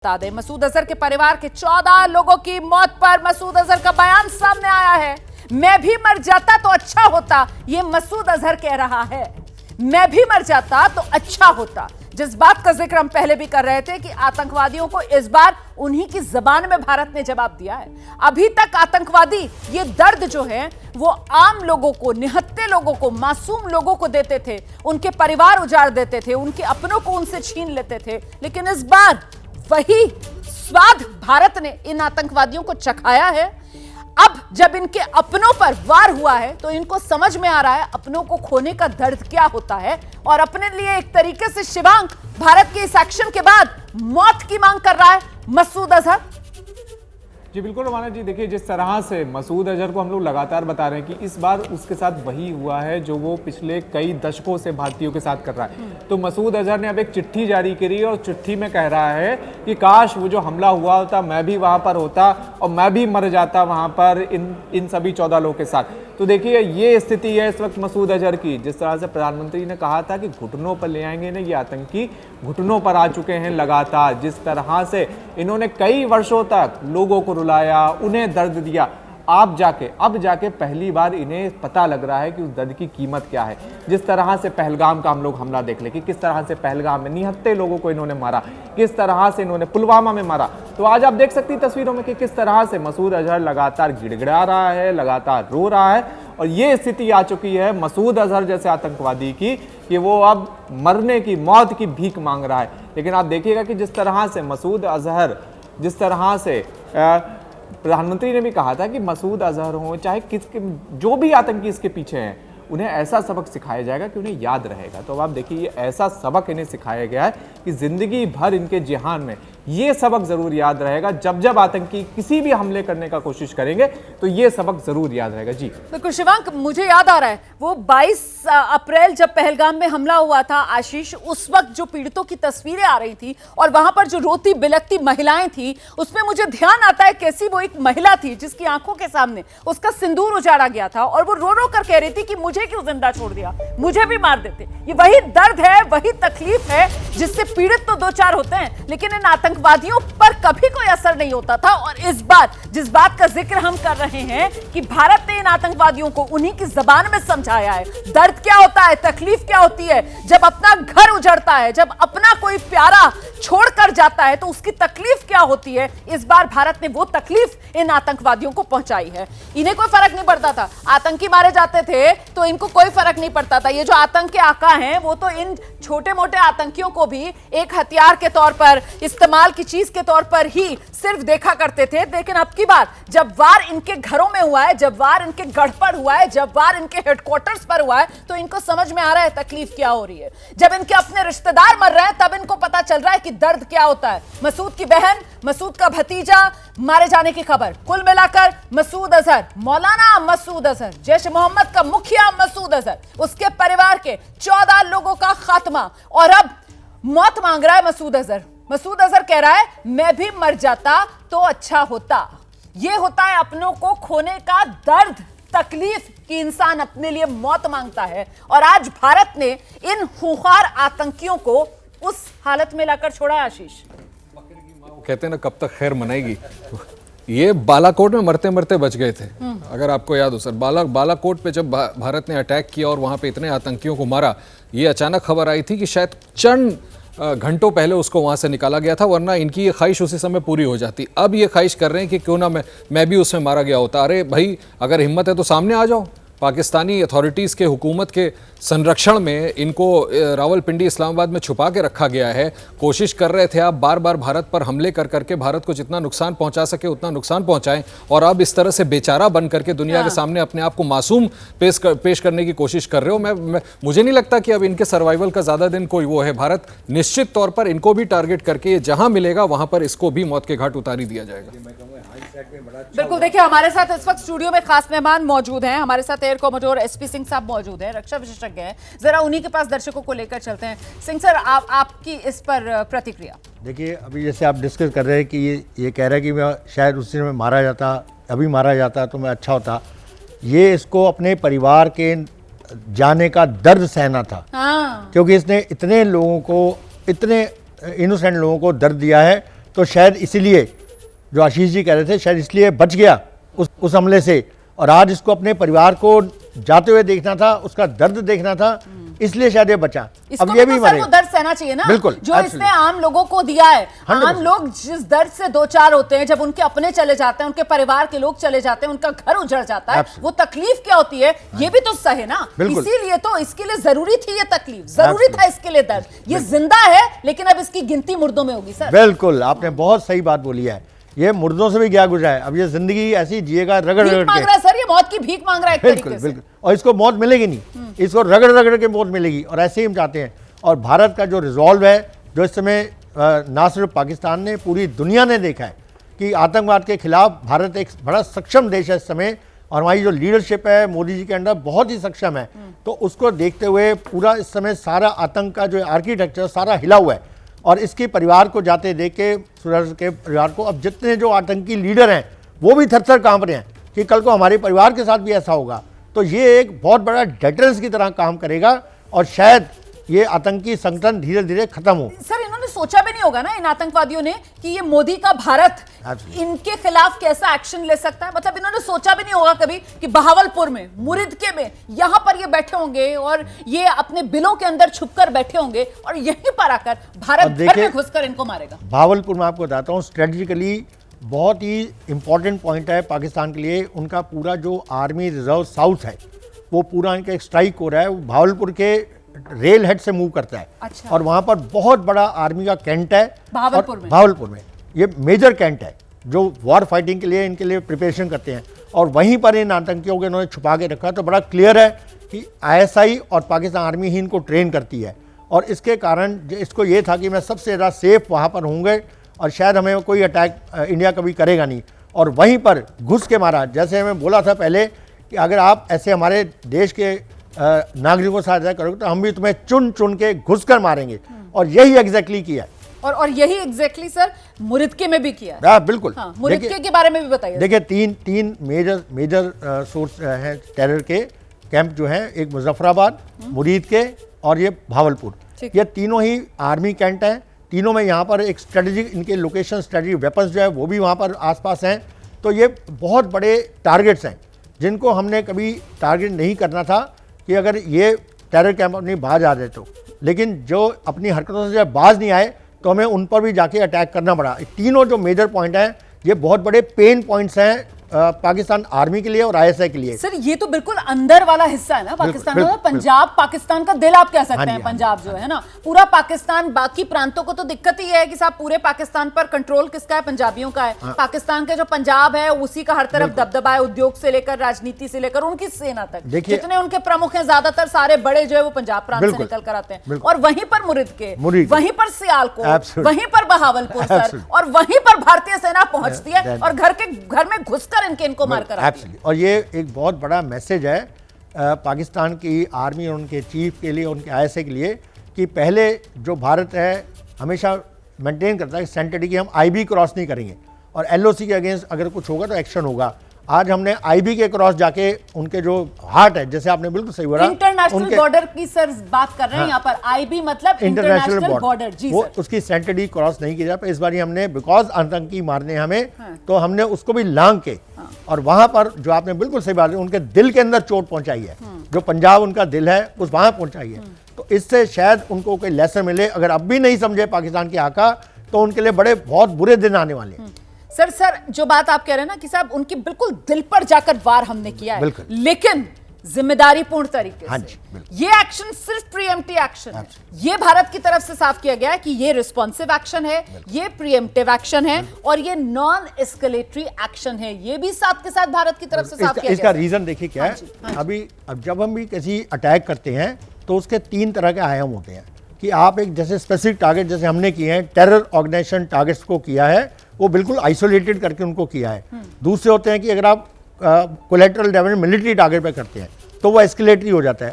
बता दें, मसूद अजहर के परिवार के 14 लोगों की मौत पर मसूद अजहर का बयान सामने आया है। मैं भी मर जाता तो अच्छा होता, ये मसूद अजहर कह रहा है। मैं भी मर जाता तो अच्छा होता। जिस बात का जिक्र हम पहले भी कर रहे थे कि आतंकवादियों को इस बार उन्हीं की जबान में भारत ने जवाब दिया है। अभी तक आतंकवादी ये दर्द जो है वो आम लोगों को, निहत्थे लोगों को, मासूम लोगों को देते थे, उनके परिवार उजाड़ देते थे, उनके अपनों को उनसे छीन लेते थे। लेकिन इस बार वही स्वाद भारत ने इन आतंकवादियों को चखाया है। अब जब इनके अपनों पर वार हुआ है तो इनको समझ में आ रहा है अपनों को खोने का दर्द क्या होता है, और अपने लिए एक तरीके से शिवांग भारत के इस एक्शन के बाद मौत की मांग कर रहा है मसूद अजहर। जी बिल्कुल रवाना जी, देखिए जिस तरह से मसूद अजहर को हम लोग लगातार बता रहे हैं कि इस बार उसके साथ वही हुआ है जो वो पिछले कई दशकों से भारतीयों के साथ कर रहा है। तो मसूद अजहर ने अब एक चिट्ठी जारी करी है और चिट्ठी में कह रहा है कि काश वो जो हमला हुआ होता मैं भी वहां पर होता और मैं भी मर जाता वहां पर इन सभी 14 लोगों के साथ। तो देखिए ये स्थिति है इस वक्त मसूद अजहर की। जिस तरह से प्रधानमंत्री ने कहा था कि घुटनों पर ले आएंगे ना, ये आतंकी घुटनों पर आ चुके हैं लगातार। जिस तरह से इन्होंने कई वर्षों तक लोगों को रुलाया, उन्हें दर्द दिया, अब जाके पहली बार इन्हें पता लग रहा है कि उस दर्द की कीमत क्या है। जिस तरह से पहलगाम का हम लोग हमला देख ले कि किस तरह से पहलगाम में निहत्थे लोगों को इन्होंने मारा, किस तरह से इन्होंने पुलवामा में मारा। तो आज आप देख सकती तस्वीरों में कि किस तरह से मसूद अजहर लगातार गिड़गिड़ा रहा है, लगातार रो रहा है। और ये स्थिति आ चुकी है मसूद अजहर जैसे आतंकवादी की कि वो अब मरने की, मौत की भीख मांग रहा है। लेकिन आप देखिएगा कि जिस तरह से मसूद अजहर, जिस तरह से प्रधानमंत्री ने भी कहा था कि मसूद अजहर हो चाहे किसके, जो भी आतंकी इसके पीछे हैं, उन्हें ऐसा सबक सिखाया जाएगा कि उन्हें याद रहेगा। तो अब आप देखिए ये ऐसा सबक इन्हें सिखाया गया है कि जिंदगी भर इनके जिहान में ये सबक जरूर याद रहेगा। जब जब आतंकी किसी भी हमले करने का कोशिश करेंगे तो ये सबक जरूर याद रहेगा। जी बिल्कुल शिवांक, मुझे याद आ रहा है वो 22 अप्रैल जब पहलगाम में हमला हुआ था आशीष, उस वक्त जो पीड़ितों की तस्वीरें आ रही थी और वहां पर जो रोती बिलखती महिलाएं थी, उसमें मुझे ध्यान आता है कैसी वो एक महिला थी जिसकी आंखों के सामने उसका सिंदूर उजाड़ा गया था और वो रो रो कर कह रही थी कि मुझे क्यों जिंदा छोड़ दिया, मुझे भी मार देते। ये वही दर्द है, वही तकलीफ है जिससे पीड़ित तो दो चार होते हैं, लेकिन इन आतंकवादियों पर कभी कोई असर नहीं होता था। और इस बार जिस बात का जिक्र हम कर रहे हैं कि भारत ने इन आतंकवादियों को उन्हीं की जबान में समझाया है दर्द क्या होता है, तकलीफ क्या होती है, जब अपना घर उजड़ता है, जब अपना कोई प्यारा छोड़कर जाता है तो उसकी तकलीफ क्या होती है। इस बार भारत ने वो तकलीफ इन आतंकवादियों को पहुंचाई है। इन्हें कोई फर्क नहीं पड़ता था, आतंकी मारे जाते थे तो इनको कोई फर्क नहीं पड़ता था। ये जो आतंक के आका हैं वो तो इन छोटे मोटे आतंकियों को भी एक हथियार के तौर पर, इस्तेमाल की चीज के तौर पर ही सिर्फ देखा करते थे। लेकिन अब की बार जब वार इनके घरों में हुआ है, जब वार इनके गढ़ पर हुआ है, जब वार इनके हेडक्वार्टर्स पर हुआ है, तो इनको समझ में आ रहा है तकलीफ क्या हो रही है। जब इनके अपने रिश्तेदार मर रहे हैं तब इनको पता चल रहा है कि दर्द क्या होता है। मसूद की बहन, मसूद का भतीजा मारे जाने की खबर, कुल मिलाकर मसूद अजहर, मौलाना मसूद अजहर, जैश ए मोहम्मद का मुखिया मसूद अजहर, उसके परिवार के 14 लोगों का खात्मा, और अब मौत मांग रहा है मसूद अजहर। मसूद अजहर कह रहा है मैं भी मर जाता तो अच्छा होता। यह होता है अपनों को खोने का दर्द, तकलीफ कि इंसान अपने लिए मौत मांगता है। और आज भारत ने इन खूंखार आतंकियों को उस हालत में लाकर छोड़ा है। आशीष कहते हैं ना कब तक खैर मनाएगी। ये बालाकोट में मरते मरते बच गए थे, अगर आपको याद हो सर। बालाकोट पे जब भारत ने अटैक किया और वहां पे इतने आतंकियों को मारा, ये अचानक खबर आई थी कि शायद चंद घंटों पहले उसको वहां से निकाला गया था, वरना इनकी ये ख्वाहिश उसी समय पूरी हो जाती। अब ये ख्वाहिश कर रहे हैं कि क्यों ना मैं भी उसमें मारा गया होता। अरे भाई, अगर हिम्मत है तो सामने आ जाओ। पाकिस्तानी अथॉरिटीज़ के हुकूमत के संरक्षण में इनको रावलपिंडी इस्लामाबाद में छुपा के रखा गया है। कोशिश कर रहे थे आप बार बार भारत पर हमले कर करके भारत को जितना नुकसान पहुंचा सके उतना नुकसान पहुंचाएं, और अब इस तरह से बेचारा बन करके दुनिया के सामने अपने आप को मासूम पेश करने की कोशिश कर रहे हो। मुझे नहीं लगता कि अब इनके सर्वाइवल का ज़्यादा दिन कोई वो है। भारत निश्चित तौर पर इनको भी टारगेट करके जहाँ मिलेगा वहाँ पर इसको भी मौत के घाट उतारी दिया जाएगा। बिल्कुल, देखिए हमारे साथ इस वक्त स्टूडियो में खास मेहमान मौजूद हैं। हमारे साथ एयर कॉमोडोर एसपी सिंह साहब मौजूद हैं, रक्षा विशेषज्ञ हैं। जरा उन्हीं के पास दर्शकों को लेकर चलते हैं। सिंह सर, आपकी इस पर प्रतिक्रिया। देखिए, अभी जैसे आप डिस्कस कर रहे हैं कि ये कह रहा है कि मैं शायद उस दिन में मारा जाता, अभी मारा जाता तो मैं अच्छा होता। ये इसको अपने परिवार के जाने का दर्द सहना था। क्योंकि इसने इतने लोगों को, इतने इनोसेंट लोगों को दर्द दिया है तो शायद इसीलिए जो आशीष जी कह रहे थे, शायद इसलिए बच गया उस हमले से। और आज इसको अपने परिवार को जाते हुए देखना था, उसका दर्द देखना था, इसलिए शायद ये बचा। अब ये भी तो सर वो दर्द सहना चाहिए ना, बिल्कुल, जो इसने आम लोगों को दिया है। आम लोग जिस दर्द से दो चार होते हैं, जब उनके अपने चले जाते हैं, उनके परिवार के लोग चले जाते हैं, उनका घर उजड़ जाता है, वो तकलीफ क्या होती है, ये भी तो सहे ना। इसीलिए तो इसके लिए जरूरी थी ये तकलीफ, जरूरी था इसके लिए दर्द। ये जिंदा है, लेकिन अब इसकी गिनती मुर्दों में होगी। सर बिल्कुल, आपने बहुत सही बात बोली है। ये मुर्दों से भी क्या गुजरा है, अब ये जिंदगी ऐसी जिएगा रगड़ रगड़ मांग रहा है सर, ये मौत की भीख मांग रहा है एक बिल्कुल तरीके से। बिल्कुल। और इसको मौत मिलेगी नहीं, इसको रगड़ रगड़ के मौत मिलेगी, और ऐसे ही हम चाहते हैं। और भारत का जो रिजॉल्व है, जो इस समय ना सिर्फ पाकिस्तान ने, पूरी दुनिया ने देखा है कि आतंकवाद के खिलाफ भारत एक बड़ा सक्षम देश है इस समय, और हमारी जो लीडरशिप है मोदी जी के अंडर बहुत ही सक्षम है। तो उसको देखते हुए पूरा इस समय सारा आतंक का जो आर्किटेक्चर सारा हिला हुआ है, और इसके परिवार को जाते देख के, सूरज के परिवार को, अब जितने जो आतंकी लीडर हैं वो भी थर थर कांप रहे हैं कि कल को हमारे परिवार के साथ भी ऐसा होगा। तो ये एक बहुत बड़ा डेटरेंस की तरह काम करेगा, और शायद ये आतंकी संगठन धीरे धीरे खत्म हो। सर इन्होंने सोचा भी नहीं होगा ना, इन आतंकवादियों ने, कि ये मोदी का भारत इनके खिलाफ कैसा एक्शन ले सकता है। मतलब इन्होंने सोचा भी नहीं होगा कभी कि बहावलपुर में, मुरिदके में, यहां पर ये बैठे होंगे और ये अपने बिलों के अंदर छुपकर बैठे होंगे, और यहीं पर आकर भारत भर में घुसकर इनको मारेगा। बहावलपुर में आपको बताता हूँ, स्ट्रेटेजिकली बहुत ही इंपॉर्टेंट पॉइंट है पाकिस्तान के लिए। उनका पूरा जो आर्मी रिजर्व साउथ है, वो पूरा इनका एक स्ट्राइक हो रहा है, वो बहावलपुर के रेल हेड से मूव करता है। अच्छा। और वहां पर बहुत बड़ा आर्मी का कैंट है बहावलपुर में ये मेजर कैंट है, जो वॉर फाइटिंग के लिए इनके लिए प्रिपरेशन करते हैं, और वहीं पर इन आतंकियों को इन्होंने छुपा के रखा। तो बड़ा क्लियर है कि ISI और पाकिस्तान आर्मी ही इनको ट्रेन करती है, और इसके कारण इसको ये था कि मैं सबसे ज़्यादा सेफ वहाँ पर होंगे, और शायद हमें कोई अटैक इंडिया कभी करेगा नहीं, और वहीं पर घुस के मारा। जैसे हमें बोला था पहले कि अगर आप ऐसे हमारे देश के नागरिकों के साथ करोगे तो हम भी तुम्हें चुन चुन के घुस कर मारेंगे, और यही एग्जैक्टली किया है। और यही एग्जैक्टली सर मुरिदके में भी किया है। बिल्कुल। हाँ, मुरिदके के बारे में भी बताइए। देखिए, तीन मेजर सोर्स हैं टेरर के कैंप जो हैं, एक मुजफ्फराबाद, मुरीदके और ये भावलपुर। ये तीनों ही आर्मी कैंट हैं। तीनों में यहाँ पर एक स्ट्रेटेजिक, इनके लोकेशन स्ट्रेटेजिक वेपन्स जो है वो भी वहाँ पर आसपास हैं। तो ये बहुत बड़े टारगेट्स हैं जिनको हमने कभी टारगेट नहीं करना था कि अगर ये टेरर कैंप अपनी बाज आ जाए तो, लेकिन जो अपनी हरकतों से जब बाज नहीं आए तो हमें उन पर भी जाके अटैक करना पड़ा। तीनों जो मेजर पॉइंट हैं, ये बहुत बड़े पेन पॉइंट्स हैं पाकिस्तान आर्मी के लिए और ISI के लिए। सर ये तो बिल्कुल अंदर वाला हिस्सा है ना पाकिस्तान का। पंजाब पाकिस्तान का दिल आप कह सकते हैं। पंजाब जो है ना, पूरा पाकिस्तान, बाकी प्रांतों को तो दिक्कत ही है कि साहब पूरे पाकिस्तान पर कंट्रोल किसका है, पंजाबियों का है। पाकिस्तान के जो पंजाब है उसी का हर तरफ दबदबा है, उद्योग से लेकर राजनीति से लेकर उनकी सेना तक। जितने उनके प्रमुख हैं, ज्यादातर सारे बड़े जो है वो पंजाब प्रांत से निकल कर आते हैं। और वहीं पर मुरिदके, वहीं पर सियालकोट, वहीं पर बहावलपुर सर, और वहीं पर भारतीय सेना पहुंचती है और घर में घुसकर इनको मारकर आती है। और ये एक बहुत बड़ा मैसेज है पाकिस्तान की आर्मी और उनके चीफ के लिए, उनके ISI के लिए, कि पहले जो भारत है हमेशा मेंटेन करता है सेंटिटी कि हम IB क्रॉस नहीं करेंगे, और LOC के अगेंस्ट अगर कुछ होगा तो एक्शन होगा। आज हमने IB के क्रॉस जाके उनके जो हार्ट है, जैसे आपने बिल्कुल सही बोला, इंटरनेशनल बॉर्डर की सर बात कर रहे हैं यहाँ पर। IB मतलब इंटरनेशनल बॉर्डर, जी वो सर। उसकी सेंटिटी क्रॉस नहीं की जाए। इस बार हमने बिकॉज आतंकी मारने हमें, तो हमने उसको भी लांग के, और वहां पर जो आपने बिल्कुल सही बात है, उनके दिल के अंदर चोट पहुंचाई है। जो पंजाब उनका दिल है उस वहां पहुंचाई है। तो इससे शायद उनको कोई लेसन मिले। अगर अब भी नहीं समझे पाकिस्तान के आका, तो उनके लिए बड़े बहुत बुरे दिन आने वाले हैं। सर जो बात आप कह रहे हैं ना कि साहब उनकी बिल्कुल दिल पर जाकर वार हमने किया है, लेकिन जिम्मेदारी पूर्ण तरीके से। ये एक्शन सिर्फ प्रीएम्प्टिव एक्शन, ये भारत की तरफ से साफ किया गया है कि ये रिस्पॉन्सिव एक्शन है, ये प्रीएम्प्टिव एक्शन है, और ये नॉन एस्केलेटरी एक्शन है। ये भी साथ के साथ भारत की तरफ से साफ किया गया है। इसका रीजन देखिए क्या है। अब जब हम भी किसी अटैक करते हैं तो उसके 3 तरह के आयाम होते हैं कि आप एक जैसे स्पेसिफिक टारगेट, जैसे हमने किए हैं, टेरर ऑर्गेनाइजेशन टारगेट्स को किया है, वो बिल्कुल आइसोलेटेड करके उनको किया है। दूसरे होते हैं कि अगर आप कोलैटरल डैमेज मिलिट्री टारगेट पे करते हैं तो वो एस्केलेटरी हो जाता है,